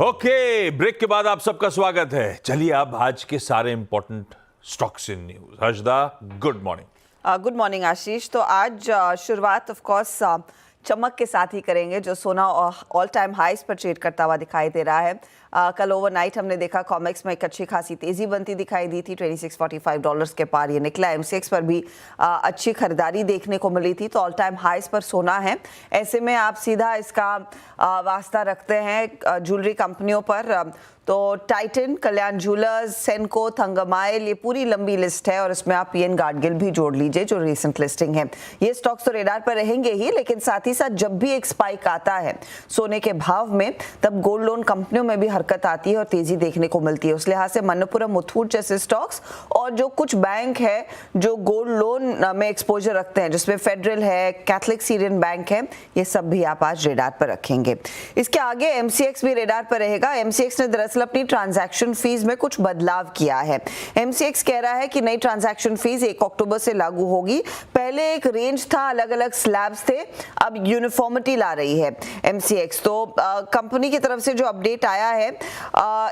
Okay, break के बाद आप सबका स्वागत है। चलिए अब आज के सारे important stocks in news. Harshada, good morning. Good morning Ashish. तो आज शुरुआत ऑफ कोर्स चमक के साथ ही करेंगे, जो सोना ऑल टाइम हाईस पर ट्रेड करता हुआ दिखाई दे रहा है। कल ओवरनाइट हमने देखा कॉमेक्स में एक अच्छी खासी तेजी बनती दिखाई दी थी, $2645 के पार ये निकला। एमसीएक्स पर भी अच्छी खरीदारी देखने को मिली थी, तो ऑल टाइम हाईस पर सोना है। ऐसे में आप सीधा इसका वास्ता रखते हैं ज्वेलरी कंपनियों पर, तो टाइटन, कल्याण ज्वेलर्स, सेनको, थंगमाइल, ये पूरी लंबी लिस्ट है और इसमें आप पीएन गाडगिल भी जोड़ लीजिए जो रीसेंट लिस्टिंग है। ये स्टॉक्स तो रेडार पर रहेंगे ही, लेकिन साथ ही साथ जब भी एक स्पाइक आता है सोने के भाव में, तब गोल्ड लोन कंपनियों में भी हरकत आती है और तेजी देखने को मिलती है। उस लिहाज से मनप्पुरम, मुथूट जैसे स्टॉक्स और जो कुछ बैंक है जो गोल्ड लोन में एक्सपोजर रखते हैं, जिसमें फेडरल है, कैथलिक सीरियन बैंक है, ये सब भी आप आज रेडार पर रखेंगे। इसके आगे एमसीएक्स भी रेडार पर रहेगा। एमसीएक्स ने दरअसल अपनी ट्रांजैक्शन फीस में कुछ बदलाव किया है। एमसीएक्स कह रहा है कि नई ट्रांजैक्शन फीस 1 अक्टूबर से लागू होगी। पहले एक रेंज था, अलग अलग स्लैब्स थे, अब यूनिफॉर्मिटी ला रही है एमसीएक्स। तो कंपनी की तरफ से जो अपडेट आया है,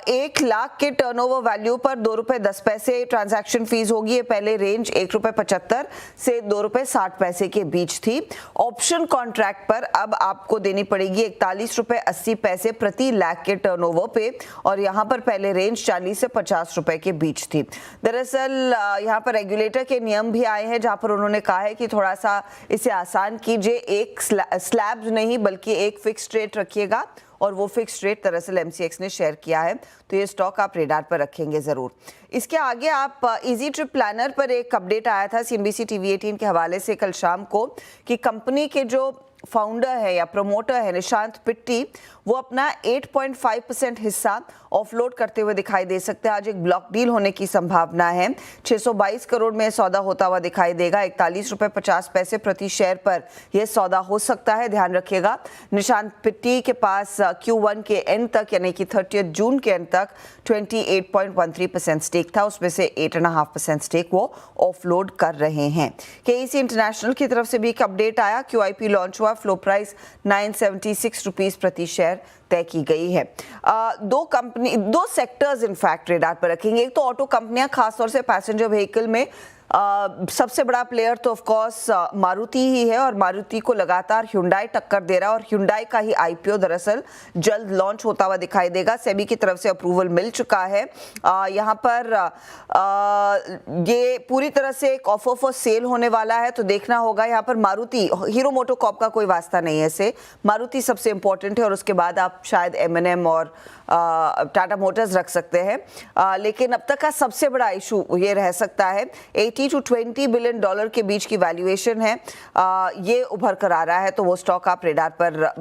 1 लाख के टर्नओवर वैल्यू पर ₹2.10 ट्रांजैक्शन फीस होगी। ये पहले रेंज ₹1.75 से ₹2.60 के बीच थी। ऑप्शन कॉन्ट्रैक्ट पर अब आपको देनी पड़ेगी ₹41.80 प्रति लाख के टर्नओवर पे, और यहाँ पर पहले रेंज 40 से 50 रुपए के बीच थी। दरअसल यहाँ पर रेगुलेटर के नियम भी आए हैं, जहाँ पर उन्होंने कहा है कि थोड़ा सा इसे आसान कीजिए, एक स्लैब नहीं बल्कि एक फिक्स्ड रेट रखिएगा, और वो फिक्स्ड रेट दरअसल एमसीएक्स ने शेयर किया है। तो ये स्टॉक आप रेडार पर रखेंगे जरूर। इसके आगे आप इजी ट्रिप प्लानर पर एक अपडेट आया था सीएनबीसी टीवी 18 के हवाले से कल शाम को, कि कंपनी के जो फाउंडर है या प्रमोटर है निशांत पिट्टी, वो अपना 8.5% हिस्सा ऑफलोड करते हुए दिखाई दे सकते हैं। आज एक ब्लॉक डील होने की संभावना है। 622 करोड़ में सौदा होता हुआ दिखाई देगा। ₹41.50 प्रति शेयर पर यह सौदा हो सकता है। ध्यान रखिएगा, निशांत पिट्टी के पास Q1 के एंड तक, यानी कि 30 जून के एंड तक 28.13% स्टेक था, उसमें से 8.5% स्टेक वो ऑफलोड कर रहे हैं। केईसी इंटरनेशनल की तरफ से भी एक अपडेट आया। QIP लॉन्च हुआ, फ्लो प्राइस ₹976 प्रति शेयर तय की गई है। दो सेक्टर्स इनफैक्ट रेडार पर रखेंगे। एक तो ऑटो कंपनियां, खासतौर से पैसेंजर व्हीकल में सबसे बड़ा प्लेयर तो ऑफ कोर्स मारुति ही है, और मारुति को लगातार ह्युंडई टक्कर दे रहा है, और ह्युंडई का ही आईपीओ दरअसल जल्द लॉन्च होता हुआ दिखाई देगा। सेबी की तरफ से अप्रूवल मिल चुका है। यहाँ पर ये पूरी तरह से एक ऑफर फॉर सेल होने वाला है, तो देखना होगा। यहाँ पर मारुति, हीरो मोटोकॉर्प का कोई वास्ता नहीं है से, मारुति सबसे इंपॉर्टेंट है, और उसके बाद आप शायद M&M और टाटा मोटर्स रख सकते हैं। लेकिन अब तक का सबसे बड़ा इशू ये रह सकता है, $80 to $20 बिलियन के बीच की वैल्यूएशन है, ये उभर कर आ रहा है। तो वो स्टॉक आप रेडार पर,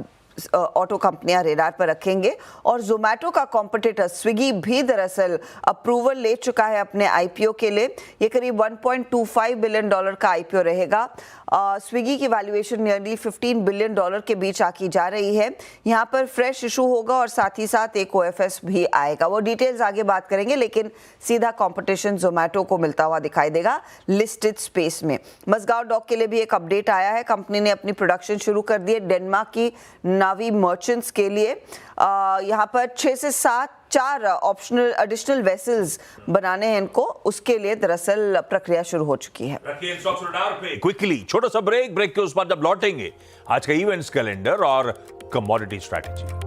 ऑटो कंपनियां रेडार पर रखेंगे। और जोमेटो का कॉम्पिटिटर स्विगी भी दरअसल अप्रूवल ले चुका है अपने आईपीओ के लिए। ये करीब $1.25 बिलियन का आईपीओ रहेगा। स्विगी की वैल्यूएशन नियरली $15 बिलियन के बीच आकी जा रही है। यहाँ पर फ्रेश इशू होगा और साथ ही साथ एक OFS भी आएगा। वो डिटेल्स आगे बात करेंगे, लेकिन सीधा कंपटीशन जोमेटो को मिलता हुआ दिखाई देगा लिस्टेड स्पेस में। मजगांव डॉक के लिए भी एक अपडेट आया है। कंपनी ने अपनी प्रोडक्शन शुरू कर दी है डेनमार्क की नावी मर्चेंट्स के लिए। यहाँ पर 6 से 7 4 ऑप्शनल एडिशनल वेसल्स बनाने हैं इनको, उसके लिए दरअसल प्रक्रिया शुरू हो चुकी है। क्विकली छोटा सा ब्रेक के उस पर जब लौटेंगे आज का इवेंट्स कैलेंडर और कमोडिटी स्ट्रैटेजी।